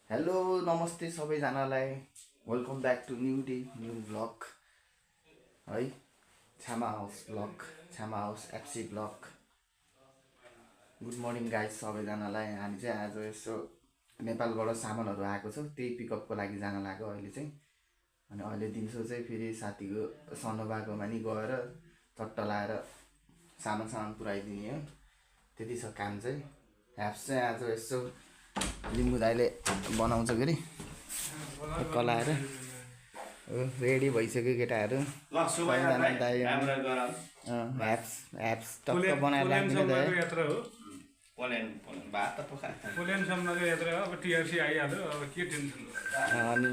Hello नमस्ते सबैजनालाई welcome back to new day new blog है छामा हाउस ब्लग छामा house FC blog. Good morning guys सबैजनालाई। हामी चाहिँ आज यसो नेपालबाट सामानहरू आएको छ, त्यही पिकअपको लागि जान लाग्यो अहिले चाहिँ। अनि अहिले दिउँसो चाहिँ फेरि साथीको सनोबाकोमा नि गएर चट्ट लाएर सामान पुऱ्याइदिने हो, त्यति छ काम चाहिँ। ह्याप्स चाहिँ आज यसो लिम्बू दाइले बनाउँछ के अरे कलाएर रेडी भइसक्यो केटाहरू। ह्याप्स टक्क बनाएर राखिदिनु अनि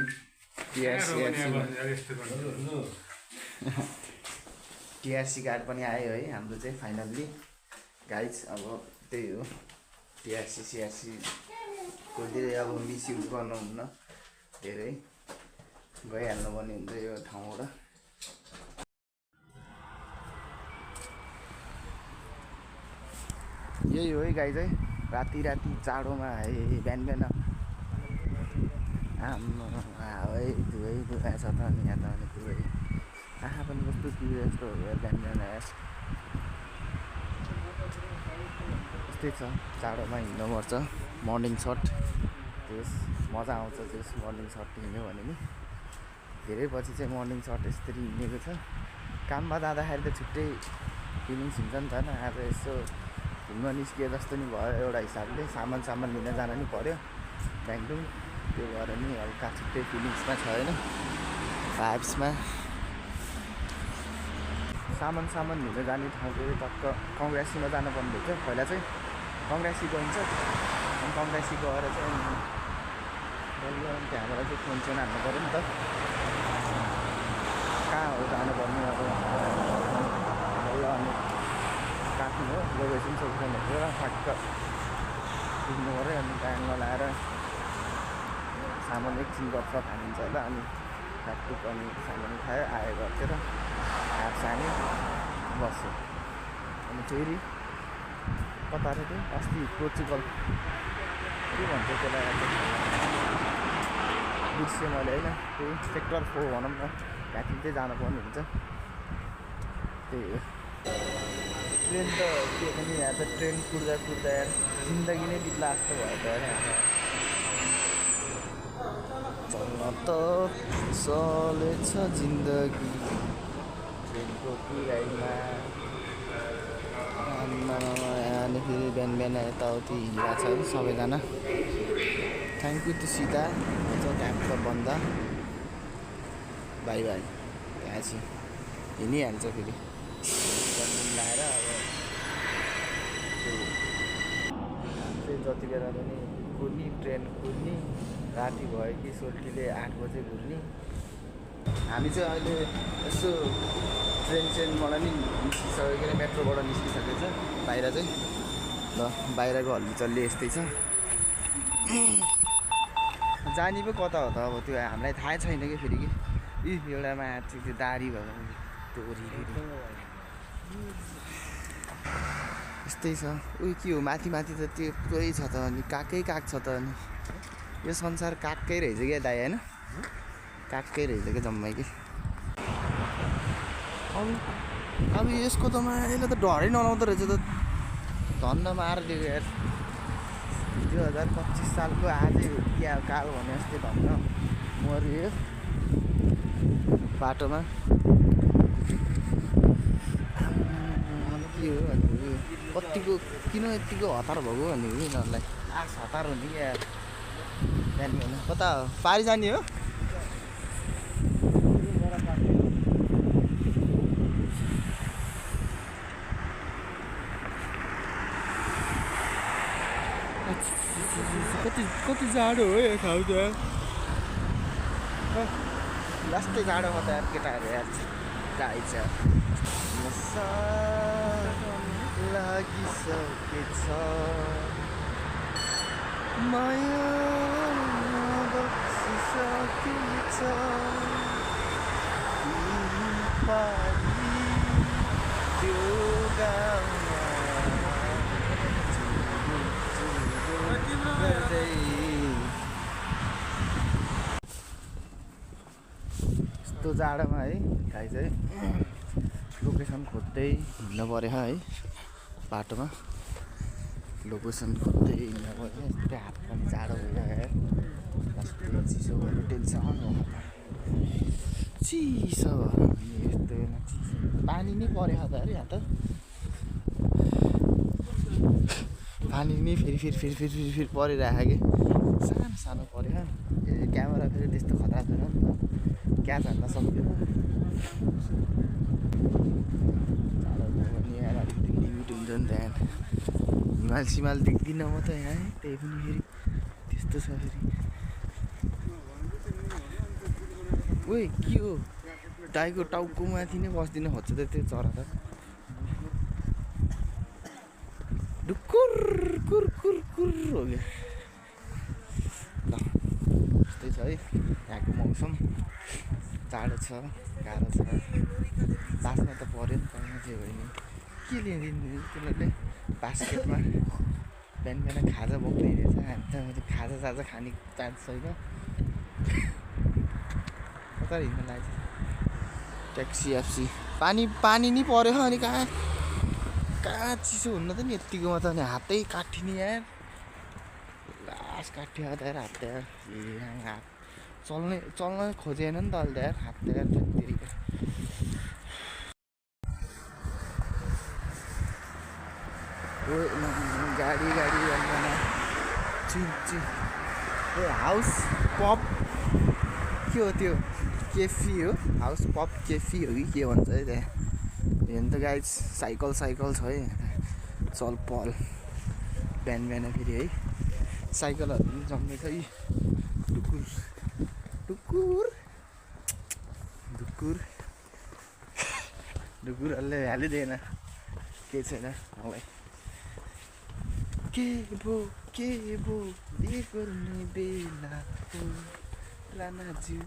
टिआरसी कार्ड पनि आयो है हाम्रो चाहिँ फाइनल्ली गाइज। अब त्यही हो, टिआरसी सिआरसी कहिले अब मिसयुज गर्नुहुन्न, धेरै गइहाल्नु पर्ने हुन्छ यो ठाउँबाट। यही हो है गाई चाहिँ राति चाँडोमा है बिहान आम्मा है धुवै छ त अनि यहाँ त अनि धुवै आँखा पनि कस्तो पिरो जस्तो हो बिहान यस्तै छ। चाँडोमा हिँड्नुपर्छ मर्निङ सट, त्यस मजा आउँछ त्यस मर्निङ सट हिँड्यो भने नि। धेरै पछि चाहिँ मर्निङ सट यसरी हिँडेको छ। काममा जाँदाखेरि त छुट्टै फिलिङ्स हुन्छ नि त होइन। आज यसो घुम्न निस्किए जस्तो नि भयो एउटा हिसाबले, सामान लिन जान नि पऱ्यो ब्याङ्कटुङ, त्यो भएर नि हल्का छुट्टै फिलिङ्समा छ होइन। भाइब्समा सामान लिन जाने ठाउँ चाहिँ टक्क कङ्ग्रेसीमा जानुपर्ने हुन्छ। पहिला चाहिँ कङ्ग्रेसी गइन्छ, अनि कङ्ग्रेसी गएर चाहिँ त्यहाँबाट चाहिँ फोन हाल्नु पऱ्यो नि त, कहाँ हो जानुपर्ने अब अनि काट्नु हो लोकेसन सोकेसन हेरेर ठ्याक्क पुग्नु पऱ्यो। अनि टाइममा लगाएर सामान एकछिन गफसफ हानिन्छ होला, अनि ठ्याक्टुक अनि सामान खायो आयो गर्थ्यो र हात साने बस्यो। अनि फेरि कता रे त्यो अस्ति पोर्चुगल के भन्छ त्यसलाई बिर्सेँ मैले होइन, त्यही सेक्टर 4 भनौँ न, त्यहाँदेखि चाहिँ जानुपर्ने हुन्छ। त्यही हो ट्रेन त के पनि यहाँ त ट्रेन कुद्दा जिन्दगी नै बित्ला जस्तो भयो त यहाँ चल्न त चलेछ जिन्दगी ट्रेनको किरायमा। अनि फेरि बिहान यताउति हिँडिरहेको छ है सबैजना। थ्याङ्क यू टु सीता ट्याक्क बन्द बाई बाई। त्यहाँ चाहिँ हिँडिहाल्छ फेरि लाएर अब चाहिँ जति बेला पनि कुद्ने ट्रेन कुद्ने, राति भयो कि सोल्टीले 8 बजे घुर्ने। हामी चाहिँ अहिले यसो ट्रेनबाट नि निस्किसकेको, मेट्रोबाट निस्किसकेको छ बाहिर चाहिँ। ल बाहिरको हल्लीचल्ली यस्तै छ। जाने पो कता हो त अब त्यो हामीलाई थाहै छैन कि फेरि कि एउटा माथि त्यो दारी भएको तोरी फेरि यस्तै छ। उयो के हो माथि त त्यो पुरै छ त, अनि काकै काग छ त। अनि यो संसार कागकै रहेछ क्या दाइ होइन, कागकै रहेछ क्या जम्मै कि। अब यसको त यसले त डरै नलाउँदो रहेछ त, धन्न मारिदिएको यार। 2025 सालको आजै क्या काल भने जस्तै धन्न मरियो बाटोमा। के हो कतिको किन यतिको हतार भएको भन्ने कि यिनीहरूलाई आस हतार हुने क्या जाने होइन। कता हो पारि जाने हो? कति जाडो हो यो ठाउँ त, लास्टै जाडो हो त यार केटाहरू यार। जाइछ लागिसकेछ माया बक्सिसकेछ त्यो गाउँमा गर्दै यस्तो जाडोमा है गाई चाहिँ लोकेसन खोज्दै हिँड्नु पऱ्यो है बाटोमा लोकेसन खोज्दै हिँड्नु पऱ्यो यस्तै हात पनि जाडो भइरहेको कस्तो चिसो भयो टेन्सन चिसो यस्तो बेला चिसो पानी नै पऱ्यो त अरे यहाँ त पानी नै फेरि परिरहेको कि सानो सानो पऱ्यो क्यामेरा फेरि त्यस्तो खतरा छैन नि त क्याच हान्न सक्दैन लिमिट हुन्छ नि त्यहाँ हिमाल सिमाल देख्दिनँ म त यहाँ त्यही पनि फेरि त्यस्तो छ फेरि ओइ के हो टाइको टाउको माथि नै बस्दिन खोज्छ त त्यो चरा त ढुक्कुर कुर कुर कुर हो क्या ल त्यस्तै छ है यहाँको मौसम जाडो छ गाह्रो छ बाँच्न त पऱ्यो नि त जे भयो नि के ल्याइदिनु त्यसले बास्केटमा बिहान बिहान खाजा बोक्दै हिँडेछ हामी त खाजा साजा खाने चान्स छैन कता हिँड्न लाग्छ ट्याक्सी एप्सी पानी नि पऱ्यो अनि कहाँ चिसो हुन्न त नि यत्तिकोमा त अनि हातै काटिने यार लास काट्यो त यार हात यार हात चल्न खोजेन नि त अहिले त यार हात यार त्यतिकै गाडी हाउस पप के हो त्यो केफी हो हाउस पप केफी हो कि के भन्छ है त्यहाँ हेर्नु त गाई साइकल छ है चल पल बिहान फेरि है साइकलहरू पनि जम्मै छ है ढुकुरहरूले हालिदिएन केही छैन मलाई के भो बिहे गर्ने बेला रानाज्यू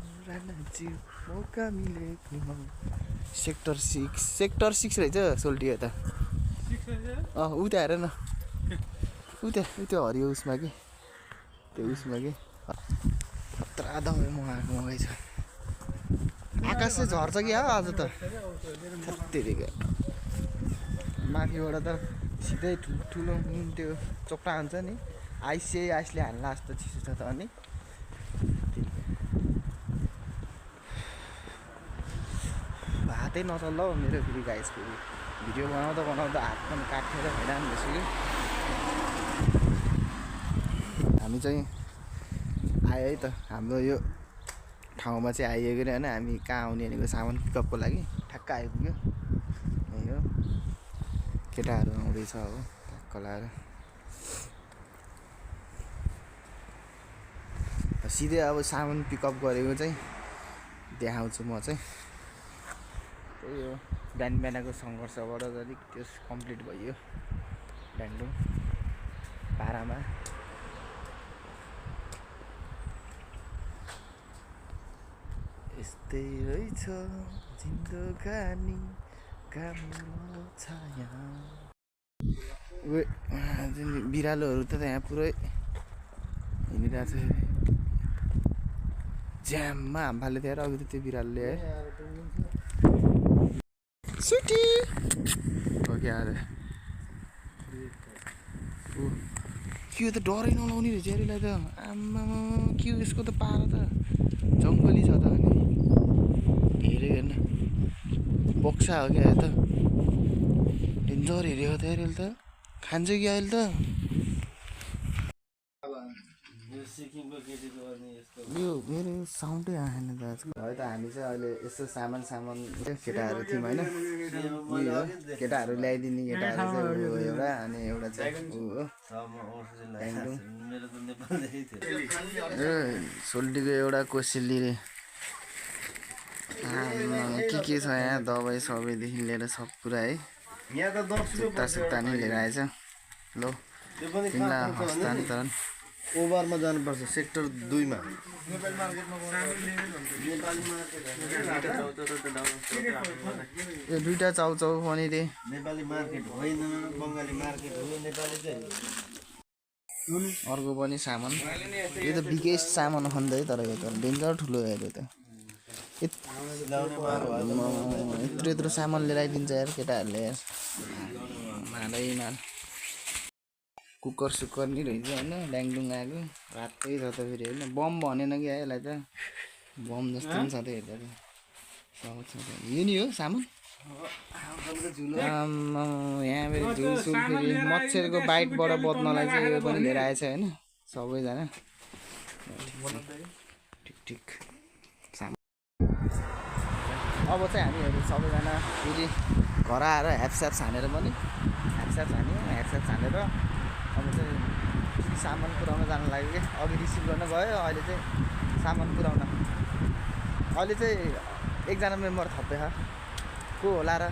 मौका मिलेको सेक्टर 6 रहेछ सोल्टियो त उता हेर न उता हरियो उसमा कि त्यो उसमा कि खतरा दबाई मगाइ छ आकाश चाहिँ झर्छ कि आज त त्यतिकै माथिबाट त सिधै ठुलो त्यो चोक्टा हुन्छ नि आइसले हाल्ला जस्तो चिसो छ त अनि हातै नचल्ला हौ मेरो फेरि गाइस फेरि भिडियो बनाउँदा हात पनि काटेर हैरान भइसक्यो हामी चाहिँ आयो है त हाम्रो यो ठाउँमा चाहिँ आइएको नि होइन हामी कहाँ आउने भनेको सामान पिकअपको लागि ठ्याक्क आइपुग्यो यही हो केटाहरू आउँदैछ हो ठ्याक्क लगाएर सिधै अब सामान पिकअप गरेको चाहिँ देखाउँछु म चाहिँ त्यही हो बिहानको सङ्घर्षबाट अलिक त्यो कम्प्लिट भयो ब्यान्डुङ पारामा यस्तै रहेछ जिन्दगानी काम्रो छाया बिरालोहरू त यहाँ पुरै हिँडिरहेको छ ज्याममा हाम फाले थियो अघि त त्यो बिरालोले है सुटी हो क्या अरे के त डरै नलाउने रहेछ यसलाई त आम्मा के यसको त पारा त जङ्गली छ त अनि हेऱ्यो हेर्न बक्सा हो क्या त डेन्जर हेरेको त यार त खान्छ कि अहिले त यो मेरो साउन्डै आएन दाजु है त हामी चाहिँ अहिले यस्तो सामान केटाहरू थियौँ होइन केटाहरू ल्याइदिने केटाहरू चाहिँ एउटा अनि एउटा चाहिँ सोल्टीको एउटा कोसेली रे के छ यहाँ दबाई सबैदेखि लिएर सब कुरा है जुत्ता नै लिएर आएछ ल तिमीलाई हस्तान्तरण ओभरमा जानुपर्छ सेक्टर 2 मा यो दुईटा चाउचाउ पनि रे नेपाली मार्केट होइन बङ्गाली मार्केट हो नेपाली चाहिँ अर्को पनि सामान यो त बिगेस्ट सामान खन्दै तर यो त डेन्जर ठुलो हेऱ्यो त सिलाउने मार भयो यत्रो यत्रो सामान लिएर आइदिन्छ यार केटाहरूले यार मालै माल कुकर सुकर नि रहेछ होइन ड्याङडुङ आएको रातै छ त फेरि होइन बम भनेन कि यसलाई त बम जस्तो पनि छ त हेर्दा त यो नि हो सामान यहाँ फेरि झुलसुल फेरि मच्छरको बाइटबाट बच्नलाई चाहिँ यो पनि लिएर आएछ होइन सबैजना ठिक ठिक अब चाहिँ हामीहरू सबैजना फेरि घर आएर ह्यापस्याप छानेर पनि ह्यापस्याप छानेर अब चाहिँ सामान पुऱ्याउन जानु लाग्यो कि अघि रिसिभ गर्न गयो अहिले चाहिँ सामान पुऱ्याउन अहिले चाहिँ एकजना मेम्बर थप्दै छ को होला र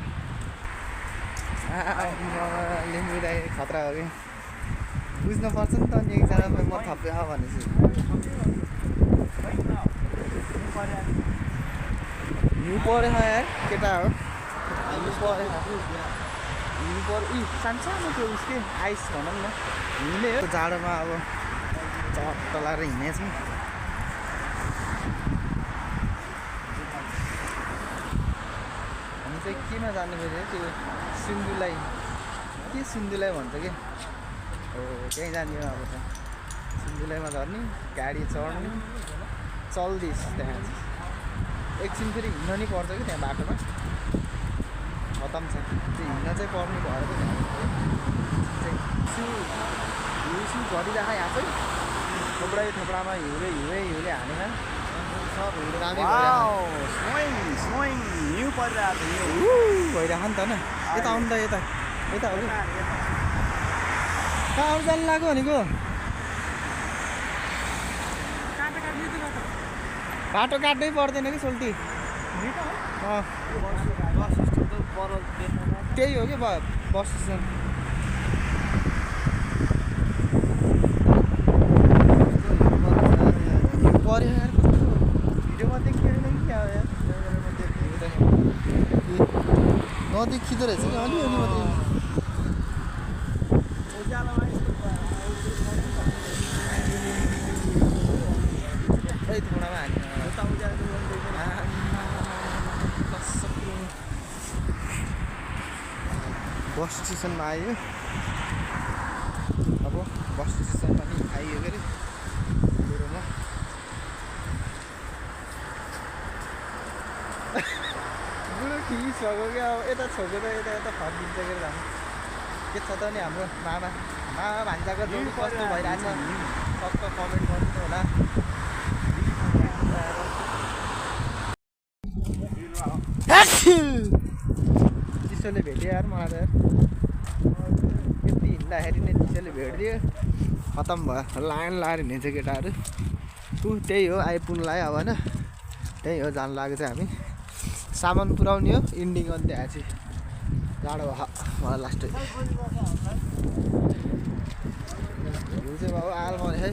लिम्बुदाई खतरा हो कि बुझ्नुपर्छ नि त अनि एकजना मेम्बर थप्दै छ भनेपछि हिउँ परेछ यार केटा हो हिउँ परेछ हिउँ पऱ्यो सानसानो त्यो उसकै आइस भनौँ न हिउँले हो जाडोमा अब चट्ट लगाएर हिँडेछौँ हामी चाहिँ केमा जानु फेरि त्यो सिन्धुलाई के सिन्धुलाई भन्छ कि हो त्यहीँ जाने अब चाहिँ सिन्धुलाईमा झर्ने गाडी चढ्ने चल्दैछ त्यहाँ चाहिँ एकछिन फेरि हिँड्न नि पर्छ कि त्यहाँ बाटोमा खतम छ त्यो हिँड्न चाहिँ पर्ने भएर चाहिँ हिउँ गरिरहेको यहाँ चाहिँ थोप्रामा हिउँले हालेर सब हिउँले हिउँ परिरहेको भइरहेको नि त होइन यता आउनु त यता हो कि कहाँ आउनु जानु लाग्यो भनेको बाटो काट्नै पर्दैन कि सोल्टी त्यही हो कि बस स्ट्यान्ड पऱ्यो यार भिडियोमा देखिएन कि क्या हो यार नदेखिँदो रहेछ कि अलिअलि मात्रै थोडामा हाल्नु बस स्टेसनमा आयो अब बस स्टेसनमा नि आइयो के अरे मेरोमा बुढो खिस भएको क्या अब यता छोएको त यता फर्किन्छ के अरे के छ त नि हाम्रो मामा भान्जाको जोडी कस्तो भइरहेछ सक्क कमेन्ट गर्नु होला चिसोले भेट्यो यार मलाई त यति हिँड्दाखेरि नै चिसोले भेटिदियो खतम भयो लाइन लाएर हिँड्छ केटाहरू त्यही हो आइपुग्नुलाई अब होइन त्यही हो जानु लाग्यो चाहिँ हामी सामान पुऱ्याउने हो इन्डिङ अन्त आएछ जाडो भयो मलाई लास्टै हिउँ चाहिँ बाबु आल भने है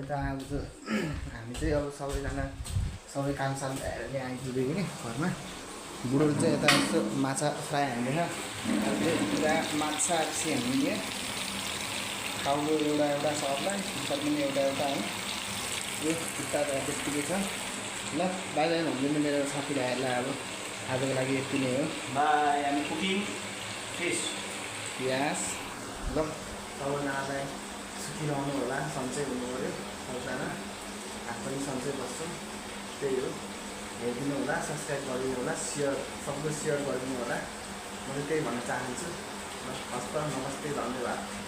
त अब हामी चाहिँ अब सबैजना सबै कामसाम भएर नै आइपुग्यो कि घरमा बुढोले चाहिँ यता यस्तो माछा फ्राई हान्दैछ पुरा माछा आछि हामीले टाउको एउटा सबलाई सुत्तर पनि एउटा हो यो खुट्टा त त्यत्तिकै छ ल बाई बाई भन्दै मेरो साथीभाइहरूलाई अब आजको लागि यति नै हो बाई हामी कुकिङ फिस पियाज ल सबैजनालाई सुखिरहनु होला सन्चै हुनु पऱ्यो सबैजना हात पनि सन्चै बस्छौँ त्यही हो हेरिदिनु होला सब्सक्राइब गरिदिनु होला सबको सेयर गरिदिनु होला म चाहिँ त्यही भन्न चाहन्छु हस्त नमस्ते धन्यवाद।